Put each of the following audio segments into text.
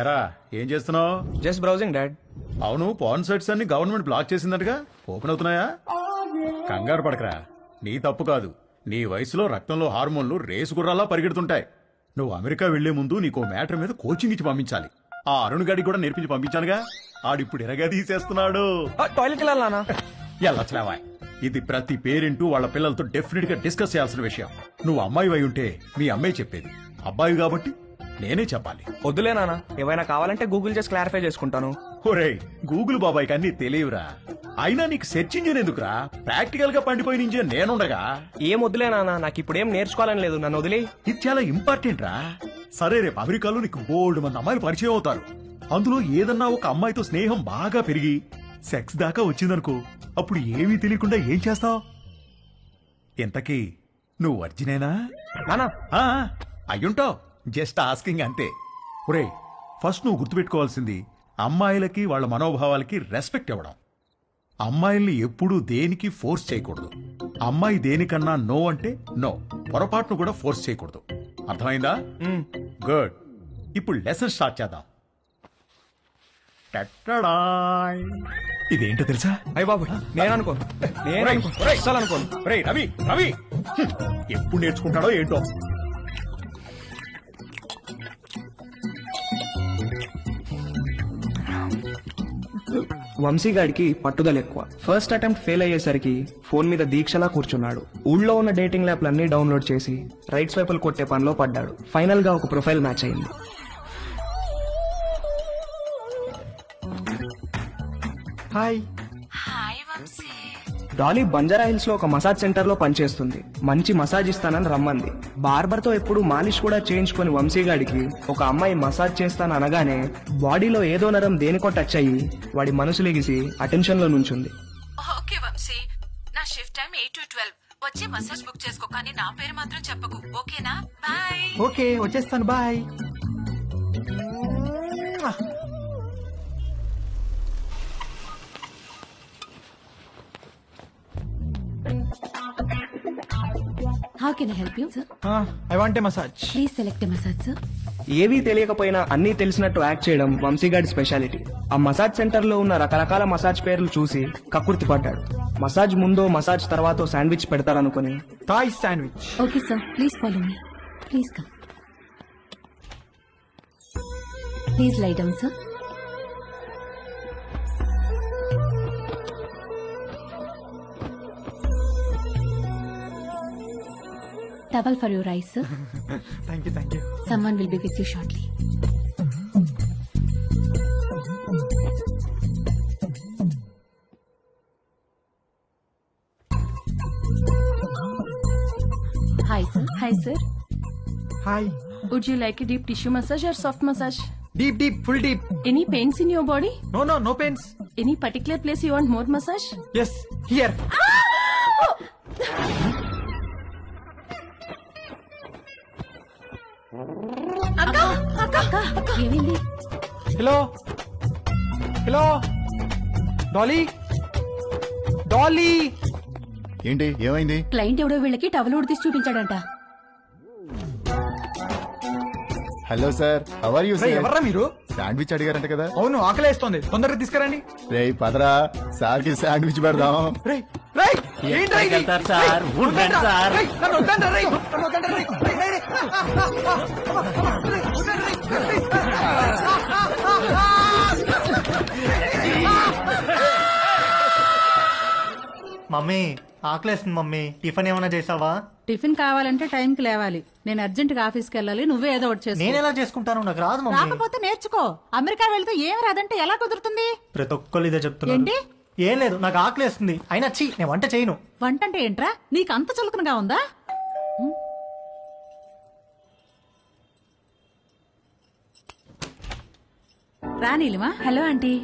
ఎరా ఏం చేస్తున్నావు? Just browsing dad. అవును, పాన్ సైట్స్ అన్ని గవర్నమెంట్ బ్లాక్ చేసిందటగా, ఓపెన్ అవుతున్నాయా? కంగారు పడకరా, నీ తప్పు కాదు. నీ వయసులో రక్తంలో హార్మోన్లు రేసు గుర్రాలా పరిగెడుతుంటాయి. నువ్వు అమెరికా వెళ్లే ముందు నీకు మ్యాటర్ మీద కోచింగ్ ఇచ్చి పంపించాలి. ఆ అరుణ్ గడికి కూడా నేర్పించి పంపించానుగా, ఆడిప్పుడు ఎరగా తీసేస్తున్నాడు. టాయిలెట్ వెళ్ళాలనా? ఎల్లచ్చావా, ఇది ప్రతి పేరెంట్ వాళ్ళ పిల్లలతో డెఫినెట్ గా డిస్కస్ చేయాల్సిన విషయం. నువ్వు అమ్మాయి అయి ఉంటే మీ అమ్మాయి చెప్పేది, అబ్బాయి కాబట్టి నేనే చెప్పాలి. వద్దులే నాన్న, ఏమైనా కావాలంటే గూగుల్ చేసి క్లారిఫై చేసుకుంటాను. ఒరే, గూగుల్ బాబాయ్ కన్నీ తెలియవురా. అయినా నీకు సెర్చ్ ఇంజిన్ ఎందుకురా? ప్రాక్టికల్ గా పండిపోయిన ఇంజిన్ నేనుండగా. ఏం వద్దులే నాన్న, నాకు ఇప్పుడు ఏం నేర్చుకోవాలని లేదు, నన్ను వదిలే. ఇది చాలా ఇంపార్టెంట్ రా. సరే, రేపు అమెరికాలో నీకు బోల్డ్ మంది అమ్మాయిలు పరిచయం అవుతారు. అందులో ఏదన్నా ఒక అమ్మాయితో స్నేహం బాగా పెరిగి సెక్స్ దాకా వచ్చిందనుకో, అప్పుడు ఏమీ తెలియకుండా ఏం చేస్తావు? ఇంతకీ నువ్వు వర్జినేనా? నానా అయ్యుంటావు, జస్ట్ ఆస్కింగ్ అంతే. ఒరే, ఫస్ట్ నువ్వు గుర్తుపెట్టుకోవాల్సింది అమ్మాయిలకి వాళ్ళ మనోభావాలకి రెస్పెక్ట్ ఇవ్వడం. అమ్మాయిల్ని ఎప్పుడూ దేనికి ఫోర్స్ చేయకూడదు. అమ్మాయి దేనికన్నా నో అంటే నో, పొరపాటును కూడా ఫోర్స్ చేయకూడదు. అర్థమైందా? గుడ్. ఇప్పుడు లెసన్ స్టార్ట్ చేద్దాం. ఇదేంటో తెలుసా? అయ్య బాబు, నేను అనుకోను. రవి రవి ఎప్పుడు నేర్చుకుంటాడో ఏంటో. వంశీగాడికి పట్టుదల ఎక్కువ. ఫస్ట్ అటెంప్ట్ ఫెయిల్ అయ్యేసరికి ఫోన్ మీద దీక్షలా కూర్చున్నాడు. ఊళ్ళో ఉన్న డేటింగ్ యాప్లన్నీ డౌన్లోడ్ చేసి రైట్ స్వైపులు కొట్టే పనిలో పడ్డాడు. ఫైనల్ గా ఒక ప్రొఫైల్ మ్యాచ్ అయింది. Hi. Hi Vamshi. Dolly Banjara Hills లో ఒక మసాజ్ సెంటర్ లో పనిచేస్తుంది. మంచి మసాజ్ ఇస్తానని రమ్మంది. బార్బర్ తో ఎప్పుడు మాలిష్ కూడా చేయించుకుని వంశీగాడికి ఒక అమ్మాయి మసాజ్ చేస్తాను అనగానే బాడీలో ఏదో నరం దేనికో టచ్ అయ్యి వాడి మనసు లెగిసి అటెన్షన్ లో నుంచుంది. ఓకే వంశీ, నా షిఫ్ట్ టైం 8 to 12. వచ్చి మసాజ్ బుక్ చేసుకో, కానీ నా పేరు మాత్రం చెప్పకు, ఓకేనా? బాయ్. ఓకే, వచ్చేస్తాను, bye. How can I help you, sir? I want a massage. Please select a massage, sir. ఏవీ తెలియకపోయినా అన్నీ తెలిసినట్టు యాక్ట్ చేయడం వంశీగాడి స్పెషాలిటీ. ఆ మసాజ్ సెంటర్ లో ఉన్న రకరకాల మసాజ్ పేర్లు చూసి కక్కుర్తి పడ్డాడు. మసాజ్ ముందో మసాజ్ తర్వాత శాండ్విచ్ పెడతారనుకుని Thai sandwich. Okay, sir. Please follow me. Please come. Please lie down, sir. Towel for your eyes, sir. Thank you. Someone will be with you shortly. Hi, sir. Hi, sir. Hi. Would you like a deep tissue massage or soft massage? Deep deep full deep. Any pains in your body? No pains. Any particular place you want more massage? Yes, here. ఏమైంది? Hello Dolly. ఏంటి ఏమైంది? Client ఎవడో వీళ్ళకి towel ఉడితీసి చూపించాడంట. Hello sir, how are you sir? ఎవర్రా మీరు? Sandwich అడిగారంట కదా? అవును, ఆకలేస్తోంది, తొందరగా తీసుకురండి. రేయ్ పదరా, సార్ కి శాండ్విచ్ పెడదాం. మమ్మీ ఆకలేస్తుంది మమ్మీ, టిఫిన్ ఏమైనా చేసావా? టిఫిన్ కావాలంటే టైంకి లేవాలి. నేను అర్జెంట్ గా ఆఫీస్కి వెళ్ళాలి, నువ్వే ఏదో ఒకటి చేసుకో. నేను ఎలా చేసుకుంటాను, నాకు రాదు మమ్మీ. రాకపోతే నేర్చుకో. అమెరికా వెళ్తే ఏం రాదంటే ఎలా కుదురుతుంది? ప్రతి ఒక్కళ్ళు ఇదే చెప్తున్నారు. ఏంటి? ఏం లేదు, నాకు ఆకలేస్తుంది. అయినా నేను వంట చేయను. వంట అంటే ఏంట్రా, నీకు అంత చులకనగా ఉందా? రానీలిమా. హలో ఆంటీ,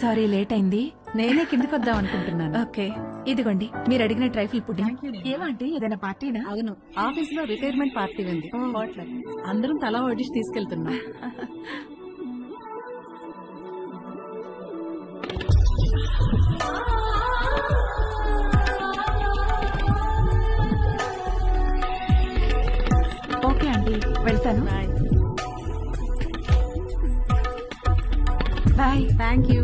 సారీ లేట్ అయింది. నేనే కిందకి వద్దాం అనుకుంటున్నాను. ఓకే, ఇదిగోండి మీరు అడిగిన ట్రైఫుల్ పుడ్డింగ్. ఏమంటే ఏదైనా పార్టీనా? అవును, ఆఫీస్ లో రిటైర్మెంట్ పార్టీ ఉంది. అందరం తలా వడ్డిసి తీసుకెళ్తున్నా. ఓకే ఆంటీ, వెళ్తాను. బాయ్. Thank you.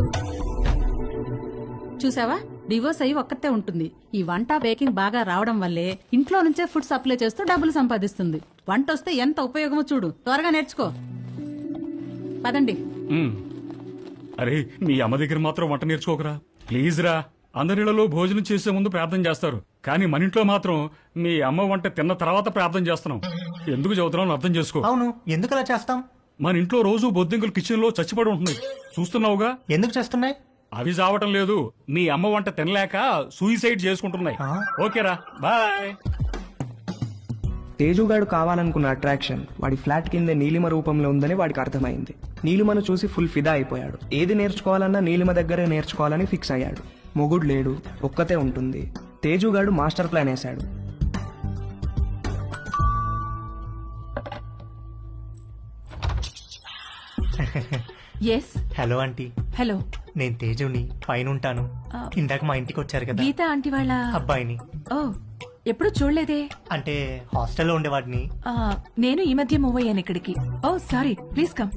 చూసావా, డివోర్స్ అయ్యి ఒక్కతే ఉంటుంది. ఈ వంట బేకింగ్ బాగా రావడం వల్లే ఇంట్లో నుంచే ఫుడ్ సప్లై చేస్తూ డబ్బులు సంపాదిస్తుంది. వంట వస్తే ఎంత ఉపయోగమో చూడు. త్వరగా నేర్చుకో. పదండి. అరే మీ అమ్మ దగ్గర మాత్రం వంట నేర్చుకోకరా ప్లీజ్ రా. అందరిలో భోజనం చేసే ముందు ప్రార్థన చేస్తారు, కానీ మన ఇంట్లో మాత్రం మీ అమ్మ వంట తిన్న తర్వాత ప్రార్థన చేస్తున్నాం. ఎందుకు చదువుతున్నాం అర్థం చేసుకో. అవును, ఎందుకు అలా చేస్తాం? మన ఇంట్లో రోజు బొద్దింకలు కిచెన్ లో చచ్చిపడి ఉంటున్నాయి, చూస్తున్నావుగా. ఎందుకు చేస్తున్నాయి? అవి చావటం లేదు, మీ అమ్మ వంట తినలేక సూసైడ్ చేసుకుంటున్నాయి. ఓకేరా, బాయ్. తేజుగాడు కావాలనుకున్న అట్రాక్షన్ వాడి ఫ్లాట్ కింద నీలిమ రూపంలో ఉందని వాడికి అర్థమైంది. నీలిమను చూసి ఫుల్ ఫిదా అయిపోయాడు. ఏది నేర్చుకోవాలన్నా నీలిమ దగ్గరే నేర్చుకోవాలని ఫిక్స్ అయ్యాడు. మొగుడు లేడు, ఒక్కతే ఉంటుంది. తేజుగాడు మాస్టర్ ప్లాన్ వేశాడు. ఎస్. Hello aunty, hello. నేను తేజుని, పైన ఉంటాను. ఇందాక మా ఇంటికి వచ్చారు కదా గీత ఆంటీ వాళ్ళ అబ్బాయిని. ఓ, ఎప్పుడు చూడలేదే. అంటే హాస్టల్లో ఉండేవాడిని. ఆ, నేను ఈ మధ్య మూవ్ అయ్యాను ఇక్కడికి. ఓ సారీ, ప్లీజ్ కమ్.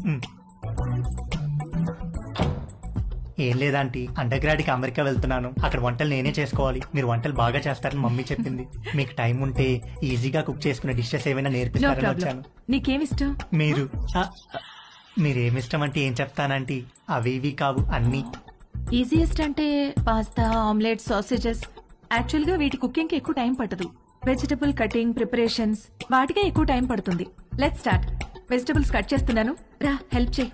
ఏం లేదాంటీ, అండర్ గ్రాడ్కి అమెరికా వెళ్తున్నాను. అక్కడ వంటలు నేనే చేసుకోవాలి. మీరు వంటలు బాగా చేస్తారని మమ్మీ చెప్పింది. మీకు టైం ఉంటే ఈజీగా కుక్ చేసుకునే డిషెస్ ఏమైనా నో నేర్పిస్తారని ప్రాబ్లం. వచ్చాను. నీకేమిష్టం? మీరు మీరేమిష్టం అంటే ఏం చెప్తానంటీ, అవి ఇవి కావు అన్ని. ఈజియెస్ట్ అంటే పాస్తా, ఆమ్లెట్, సాసేజెస్. యాక్చువల్ గా వీటి కుకింగ్ కి ఎక్కువ టైం పట్టదు. వెజిటబుల్ కటింగ్, ప్రిపరేషన్స్ వాటికే ఎక్కువ టైం పడుతుంది. Let's start. వెజిటబుల్స్ కట్ చేస్తున్నాను, రా హెల్ప్ చేయి.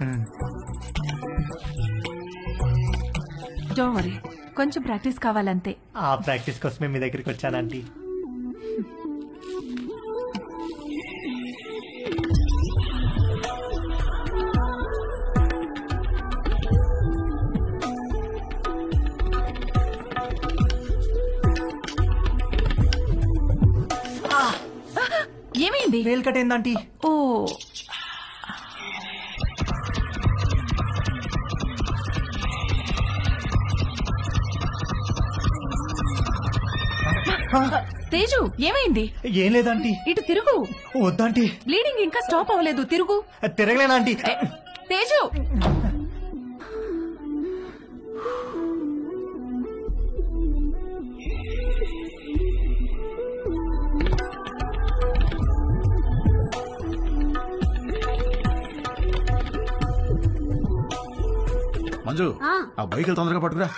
డోంట్ వరీ, కొంచెం ప్రాక్టీస్ కావాలంతే. ఆ ప్రాక్టీస్ కోసమే మీ దగ్గరికి వచ్చానంటీ. ఏమైంది? వేలు కట్ ఏందంటీ? ఓ, తేజు ఏమైంది? ఏం లేదంటీ. ఇటు తిరుగు. వద్దంటీ, బ్లీడింగ్ ఇంకా స్టాప్ అవ్వలేదు, తిరుగు. తిరగలేనంటీ. తేజు, మంజు, ఆ బైకులు తొందరగా పట్టుకురా.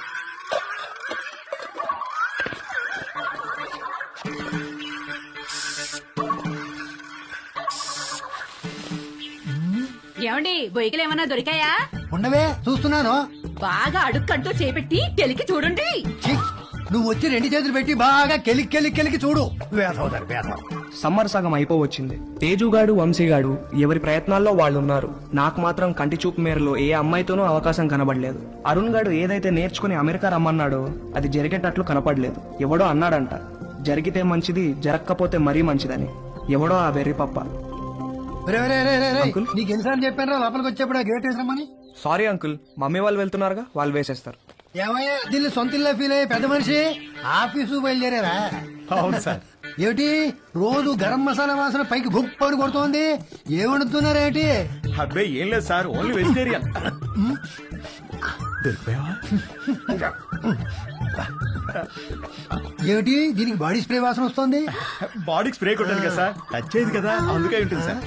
ఏమండి, బొయ్యికలు ఏమన్నా దొరికాయా? ఉండవే, చూస్తున్నాను. బాగా అడుక్కంటూ చేపెట్టి కెలికి చూడండి. ఛీ, నువ్వు వచ్చి రెండు చేతులు పెట్టి బాగా కెలికి చూడు. వేసవుతారు వేసవ. సమ్మర్ సగం అయిపోవచ్చింది. తేజుగాడు, వంశీగాడు ఎవరి ప్రయత్నాల్లో వాళ్ళున్నారు. నాకు మాత్రం కంటి చూపు మేరలో ఏ అమ్మాయితోనూ అవకాశం కనబడలేదు. అరుణ్ గాడు ఏదైతే నేర్చుకుని అమెరికా రమ్మన్నాడో అది జరిగేటట్లు కనపడలేదు. ఎవడో అన్నాడంట, జరిగితే మంచిది, జరగకపోతే మరీ మంచిదని. ఎవడో ఆ వెర్రి పప్ప. నీకు ఎన్నిసార్లు చెప్పాను లోపలికి వచ్చేప్పుడు ఆ గేట్ వేసామని. సారీ అంకుల్, మమ్మీ వాళ్ళు వెళ్తున్నారుగా, వాళ్ళు వేసేస్తారు. ఏమయ్యా, దీన్ని సొంత ఇల్లు ఫీల్ అయ్యే పెద్ద మనిషి ఆఫీసు బయలుదేరారా? అవును సార్. ఏమిటి రోజు గరం మసాలా వాసన పైకి గుప్పని కొడుతోంది? ఏమడుతున్నారేమిటి? అబ్బే ఏం లేదు సార్, ఓన్లీ వెజిటేరియన్. దొరికిపోయావా? ఏమిటి దీనికి బాడీ స్ప్రే వాసన వస్తుంది? బాడీకి స్ప్రే కొట్టాను కదా సార్, టచ్ అయ్యేది కదా, అందుకే ఉంటుంది సార్.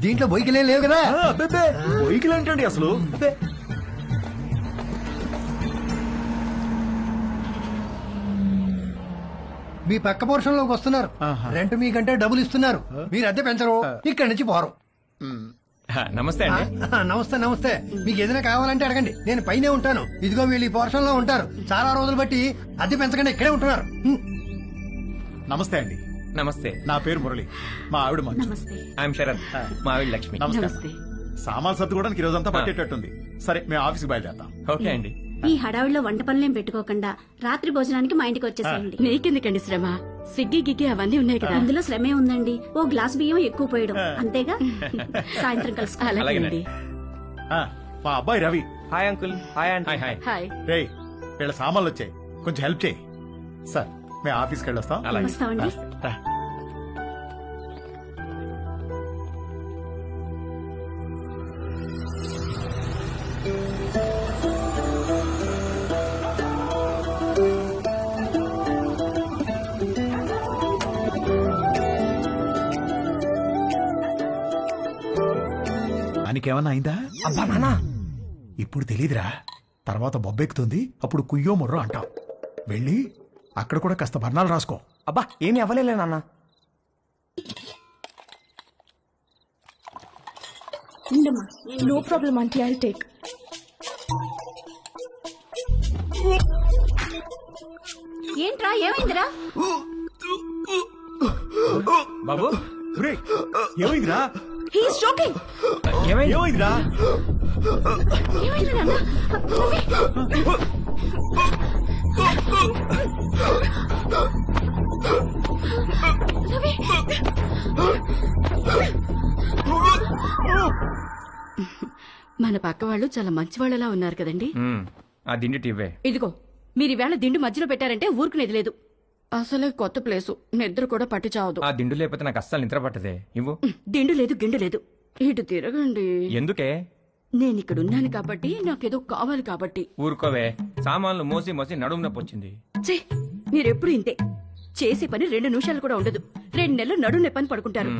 దీంట్లో బొయ్యికలేం లేవు కదా? బొయ్యికలు ఏంటండి అసలు? మీ పక్క పోర్షన్ లోకి వస్తున్నారు. రెంట్ మీకంటే డబ్బులు ఇస్తున్నారు. మీరు అద్దె పెంచరు, ఇక్కడి నుంచి పోరు. నమస్తే అండి. నమస్తే నమస్తే. మీకు ఏదైనా కావాలంటే అడగండి, నేను పైనే ఉంటాను. ఇదిగో వీళ్ళు ఈ పోర్షన్ లో ఉంటారు. చాలా రోజులు బట్టి అద్దె పెంచకుండా ఇక్కడే ఉంటున్నారు. నమస్తే అండి. నమస్తే. నా పేరు మురళి, మా ఆవిడ మంజు. ఐఎమ్ శరత్, మా ఆవిడ లక్ష్మి. నమస్తే. సామాన్ సర్దుకోవడానికి ఈ రోజంతా పట్టేటట్టుంది. సరే, మేము ఆఫీస్కి బయలుదేరుతాం. ఓకే అండి. ఈ హడావిడిలో వంట పనులేం పెట్టుకోకుండా రాత్రి భోజనానికి మా ఇంటికి వచ్చేసేయండి. నీకెందుకండి శ్రమ? స్విగ్గీ గిగ్గి అవన్నీ ఉన్నాయి కదా. అందులో శ్రమే ఉందండి. ఓ గ్లాస్ బియ్యం ఎక్కువ పోయడం అంతేగా. సాయంత్రం కలుసుకోవాలి. మా అబ్బాయి Ravi. Hi uncle. Hi aunty. Hi. Hi. రేయ్, వీళ్ళ సామాన్లు వచ్చాయి, కొంచెం హెల్ప్ చేయి. సార్, మేము ఆఫీస్కి వెళ్ళొస్తాం. వస్తామండి. రా. దానికేమన్నా అయిందా? అబ్బా నాన్న, ఇప్పుడు తెలీదురా, తర్వాత బొబ్బెక్కుతుంది, అప్పుడు కుయ్యో మొర్రో అంటాం. వెళ్ళి అక్కడ కూడా కాస్త బర్ణాలు రాసుకో. అబ్బా ఏమీ అవ్వలేలే నాన్న. ఉండమ్మా, no problem aunty, I take. ఏంట్రా, ఏమైందిరా? బాబు ఒరేయ్, ఏమైందిరా? He's joking. ఏమైందిరా? ఏమైంది నాన్న? రవి, మన పక్క వాళ్ళు చాలా మంచి వాళ్ళలా ఉన్నారు కదండి. ఆ దిండి టివ్వే. ఇదిగో మీరు ఈవేళ దిండు మధ్యలో పెట్టారంటే ఊరుకునేది లేదు. అసలే కొత్త ప్లేసు, నిద్ర కూడా పట్టి చావదు. ఆ దిండు లేకపోతే నాకు అస్సలు నిద్ర పట్టదే. ఇవ్వు. దిండు లేదు గిండు లేదు, ఇటు తిరగండి. ఎందుకే? నేను ఇక్కడ ఉన్నాను కాబట్టి, నాకేదో కావాలి కాబట్టి. ఊరుకోవే, సామాన్లు మోసి మోసి నడుము నొప్పి వచ్చింది. ఛీ, మీరెప్పుడు ఇంతే. చేసే పని 2 నిమిషాలు కూడా ఉండదు. 2 నెలలు నడుము నొప్పని పడుకుంటారు.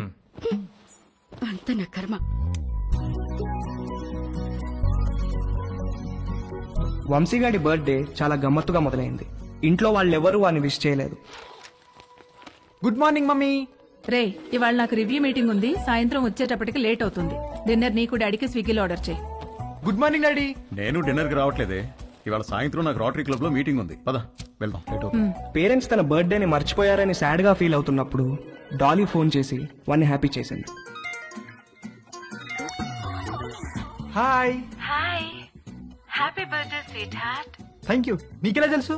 అంత నా కర్మ. వంశీగాడి బర్త్డే చాలా గమ్మత్తుగా మొదలైంది. ఇంట్లో వాళ్ళెవరూ వాడిని విష్ చేయలేదు. Good morning mummy. రే, ఇవాళ నాకు రివ్యూ మీటింగ్ ఉంది, సాయంత్రం వచ్చేటప్పటికి లేట్ అవుతుంది. డిన్నర్ నీకు డాడీకి స్విగ్గీలో ఆర్డర్ చేయి. Good morning daddy. నేను డిన్నర్కి రావట్లేదే, ఇవాళ సాయంత్రం నాకు రోటరీ క్లబ్ లో మీటింగ్ ఉంది. పద వెళ్దాం, లేట్ అవుతుంది. పేరెంట్స్ తన బర్త్డేని మర్చిపోయారని సాడ్ గా ఫీల్ అవుతున్నప్పుడు డాలీ ఫోన్ చేసి వాడిని హ్యాపీ చేసింది. Hi. Hi, happy birthday sweet heart. Thank you. నీకెలా తెలుసు?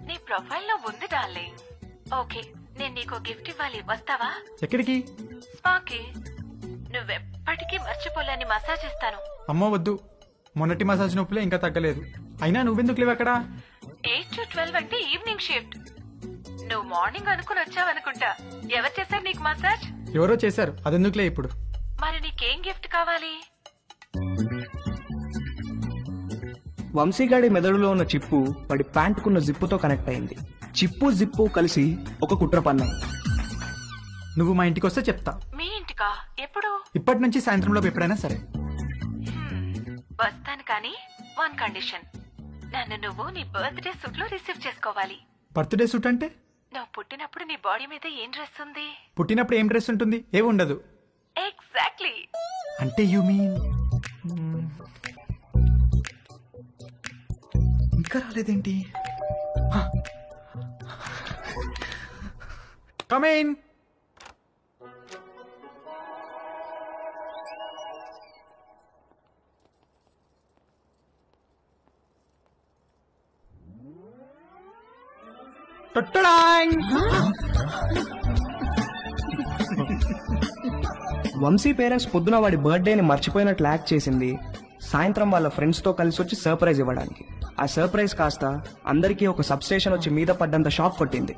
నీ ప్రొఫైల్ లో ఉంది డార్లింగ్. ఓకే, నేను నీకు గిఫ్ట్ ఇవ్వాలి, వస్తావా? ఎక్కడికి? స్పాకి. నువ్వెప్పటికీ మర్చిపోలేని మసాజ్ ఇస్తాను. అమ్మో వద్దు, మొన్నటి మసాజ్ నొప్పులే ఇంకా తగ్గలేదు. అయినా నువ్వెందుకు లేవు అక్కడ? 8 to 12 అంటే ఈవినింగ్ షిఫ్ట్. నువ్వు మార్నింగ్ అనుకుని వచ్చావనుకుంటా. ఎవరు చేశారు నీకు మసాజ్? ఎవరో చేశారు, అదెందుకులే ఇప్పుడు. మరి నీకేం గిఫ్ట్ కావాలి? వంశీగాడి మెదడులో ఉన్న చిప్పు వాడి ప్యాంటుకున్న జిప్పుతో కనెక్ట్ అయింది. చిప్పు జిప్పు కలిసి ఒక కుట్ర పన్నాయి. నువ్వు మా ఇంటికి వస్తే చెప్తా. మీ ఇంటికా? ఎప్పుడు? ఇప్పటి నుంచి సాయంత్రంలో ఎప్పుడైనా సరే. వస్తాను, కానీ 1 కండిషన్. నన్ను నువ్వు నీ బర్త్డే సూట్ లో రిసీవ్ చేసుకోవాలి. బర్త్డే సూట్ అంటే? నువ్వు పుట్టినప్పుడు నీ బాడీ మీద ఏం డ్రెస్ ఉంది? పుట్టినప్పుడు ఏం డ్రెస్ ఉంటుంది? ఏమి ఉండదు. ఎగ్జాక్ట్లీ. అంటే యు మీన్ ఇంకా రాలేదేంటి? Come in. వంశీ పేరెంట్స్ పొద్దున వాడి బర్త్డేని మర్చిపోయినట్లు యాక్ట్ చేసింది. సాయంత్రం వాళ్ళ ఫ్రెండ్స్ తో కలిసి వచ్చి సర్ప్రైజ్ ఇవ్వడానికి. ఆ సర్ప్రైజ్ కాస్త అందరికీ ఒక సబ్ స్టేషన్ వచ్చి మీద పడ్డంత షాక్ కొట్టింది.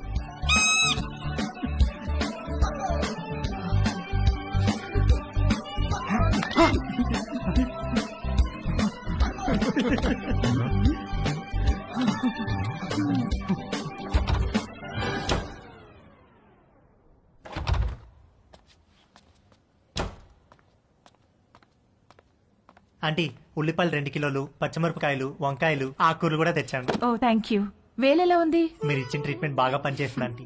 ఆంటీ, ఉల్లిపాయలు 2 కిలోలు, పచ్చిమిరపకాయలు, వంకాయలు, ఆకుకూరలు కూడా తెచ్చాను. ఓ థ్యాంక్ యూ. వేలెలా ఉంది? మీరు ఇచ్చిన ట్రీట్మెంట్ బాగా పనిచేస్తుంది ఆంటీ.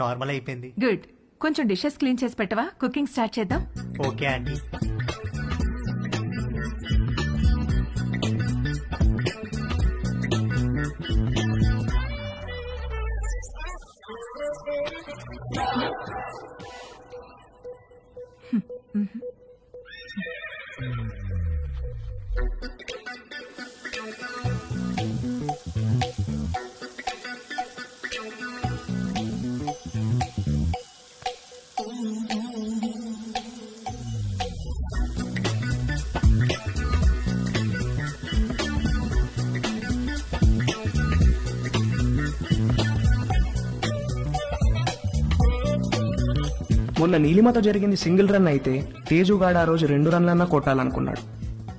నార్మల్ అయిపోయింది. గుడ్. కొంచెం డిషెస్ క్లీన్ చేసి పెట్టవా? కుకింగ్ స్టార్ట్ చేద్దాం. Okay aunty. మొన్న నీలిమతో జరిగింది సింగిల్ రన్ అయితే తేజుగాడు ఆ రోజు 2 రన్లన్నా కొట్టాలనుకున్నాడు.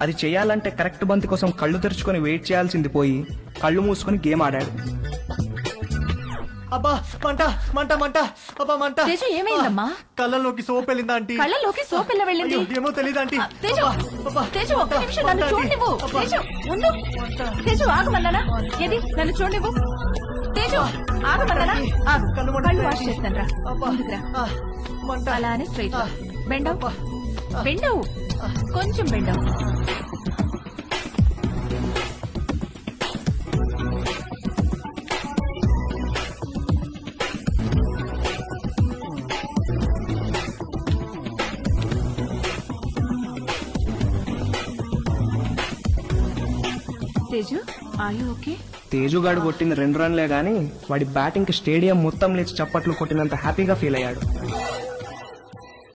అది చేయాలంటే కరెక్ట్ బంతి కోసం కళ్ళు తెరుచుకొని వెయిట్ చేయాల్సింది పోయి కళ్ళు మూసుకొని గేమ్ ఆడాడు. అబ్బా మంట మంట మంట అబ్బా మంట తేజు ఏమైందమ్మా? కళ్ళలోకి సోప్ వెళ్ళిందా ఆంటీ? కళ్ళలోకి సోప్ ఎలా వెళ్ళింది? అయ్యో, ఏమో తెలీదు ఆంటీ. తేజు తేజు ఒక్క నిమిషం నన్ను చూడనివ్వు. తేజు ఉండు. తేజు ఆగమన్నానా? ఏది నన్ను చూడనివ్వు. తేజు ఆగమన్నానా? ఆగు. కళ్ళు వాష్ చేస్తాను రా. ముందుకురా. అలా అని స్ట్రైట్ బెండవు బెండవు కొంచెం బెండవు. Teju are you okay? తేజుగాడు కొట్టిన 2 రన్లే గాని వాడి బ్యాటింగ్ కి స్టేడియం మొత్తం లేచి చప్పట్లు కొట్టినంత హ్యాపీగా ఫీల్ అయ్యాడు.